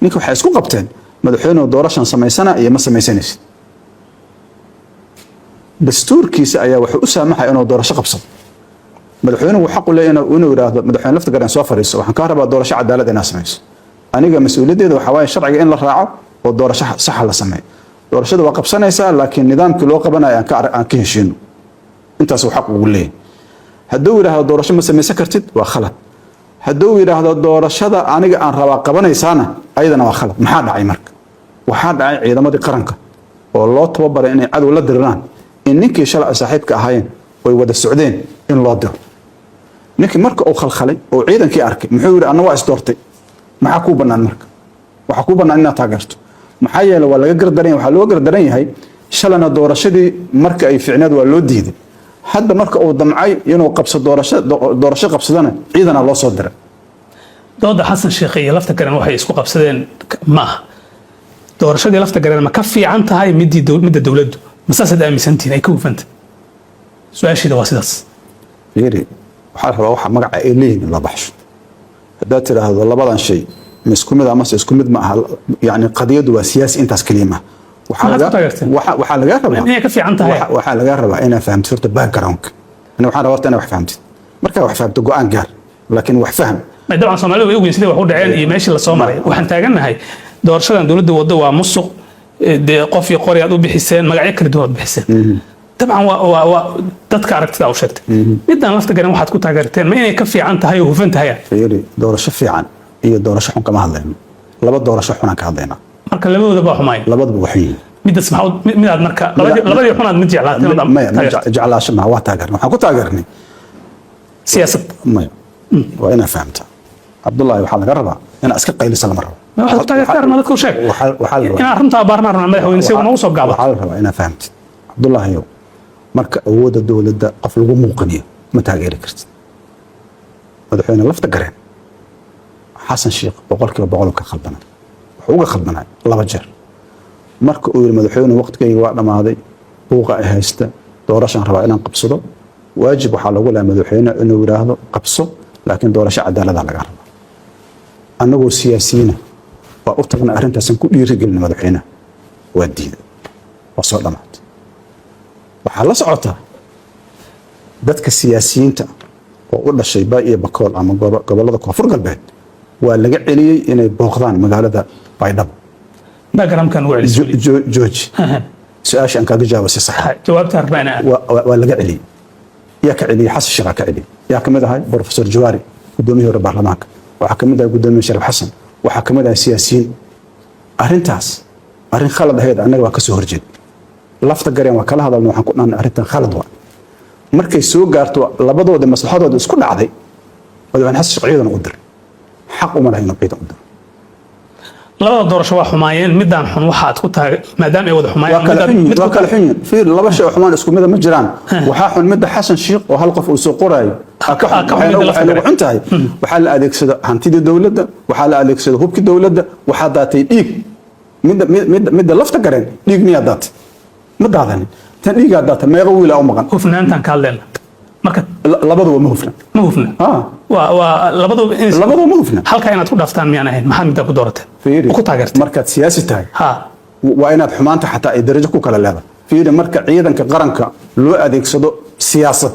ninka waxay isku qabteen madaxweynuhu doorashan samaysana iyo ma samaysanaysid dastuurkiisa ayaa wuxuu u saamaxay inuu doorasho qabsado madaxweynuhu xaq u leeyahay inuu yiraahdo madaxweyne lafta garan soo fariiso waxaan ka rabaa doorasho cadaalad inaa samayso aniga mas'uuliyaddeeda waxa waaye sharciga in la raaco oo doorasho sax la sameeyo doorashada waa qabsanaysaa laakiin nidaamkii loo qabanayo aan ka heshiino intaas uu xaq ugu leeyahay hadduu yiraahdo doorasho ma samaysan kartid waa khalad hadduu yiraahdo doorashada aniga aan rabaa qabanaysaana ayadana waa khalad maxaa dhacay marka waxaa dhacay ciidamadii qaranka oo loo tababaray inay cadow la diriraan in ninkii shalay saaxiibka ahaayeen way wada socdeen in loo diro ninkii marka uu khalkhalay oo ciidankii arkay muxuu yiri anna waa isdoortay maxaa ku banaan marka waxa ku banaan inaad taageerto maxaa yeelay waa laga gardaran waxa loo gardaran yahay shalana doorashadii marka ay ficnaad waa loo diiday hadda marka uu damcay inuu qabsado doorasho qabsadana ciidana loo soo diray dooda xasan sheekh iyo lafta garan waxay isku qabsadeen ma doorashadii lafta garan ma ka fiican tahay midda dawladdu masaasad aaminsantiin ay ka hufanta su'aashiida waa sidaas yiri waxa rabaa waxa magaca ay leeyihiin la baxsho haddaad tiraahdo labadan shay ma isku mid ama isku mid ma aha yani qadiyadu waa siyaasi intaas kaliya waxa laga rabaa inay ka fiican tahay waxa laga rabaa inaad fahamto horta background ana waxaan rabaa inaad wax fahamtid marka wax fahamto go'aan gaar laakiin wax faham dabcan Soomaalidu way ogeen sidii wax u dhaceen iyo meeshii la soo maray waxaan taaganahay doorashadan dawladda waddo waa musuq qof iyo qori aad u bixiseen magacyo kala duwan bixiseen dabcan waa dadka aragtida u sheegtay midaan lafta garan waxaad ku taageerteen ma inay ka fiican tahay oo hufan tahay fiiri doorasho fiican iyo doorasho xun kama hadlayno laba doorasho xun ka hadlayna marka labadooda baa xumaay labadaba waxay midas maxaa midaad marka labadii xunaad mid jeclaashay ma waa taageernay waxaan ku taageernay siyaasad ma waa ina fahamta Abdullahi waxa laga rabaa ina iska qayliso lama rabo waxa taageertaan dadku sheeg waxa ina arrinta baarnaa madaxweyne si uu soo gaabo waxa la rabaa ina fahamta Abdullahi marka awoodda dawladda qof lagu muuqaniyo ma taageeri kartid madaxweyne lafta gareen xasan sheekh boqolkiiba boqol ka khaldanay wuxuu uga khaldanay laba jeer marka uu yiri madaxweyne waqtigii waa dhamaaday buuqa ay haysta doorashan rabaa inaan qabsado waajib waxa lagu leeyahay madaxweyne inuu yiraahdo qabso laakiin doorasho cadaalad laga rabo anagoo siyaasiyiin waa u tagnaa arrintaas ku dhiirigelin madaxweyne waa diiday waa soo dhamaatay waxaa la socotaa dadka siyaasiyiinta oo u dhashay Bay iyo Bakool ama gobolada Koonfur Galbeed waa laga celiyay inay booqdaan magaalada Baydhabo background-kan waa jooji su'aashan kaaga jawaabay sax jawaabta arbana waa laga celiyay yaa ka celiyay xasan sheekh ka celiyay yaa kamid ahay professor Jawaari gudoomiyaha baarlamaanka waxa kamid ah gudoomiyaha Sharaf Xasan waxa kamid ah siyaasiyiin arrintaas arrin khalad ahayd anaga waa ka soo horjeed lafta gareen waa kala hadalno waxaan ku dhahnay arrintan khalad waa markay soo gaarto labadooda maslaxadooda isku dhacday madaxweyne xasan sheekh ciidan u diray xaq uma lahayn ciidan u diray labada doorasho waa xumaayeen midaan xun waxaad ku tahay maadaama ay wada xumaayeen mid kala xun fiir laba shay xumaan isku mid ma jiraan waxa xun mid xasan sheekh oo hal qof uu soo qorayo waxay xun tahay waxa la adeegsado hantidii dawladda waxa la adeegsado hubkii dawladda waxa daatay dhiig mid lafta gareen dhiig miyaa daatay ma daadanin tan dhiigaa daata meeqa wiil oo maqan hufnaantan ka hadlayna marka labaduba ma hufna labaduba ma hufna halka inaad ku dhaaftaan miyaan ahayn maxaa midda ku doorateen ku taageertay markaad siyaasi tahay waa inaad xumaanta xataa ay darajo ku kala leedahay fiiri marka ciidanka qaranka loo adeegsado siyaasad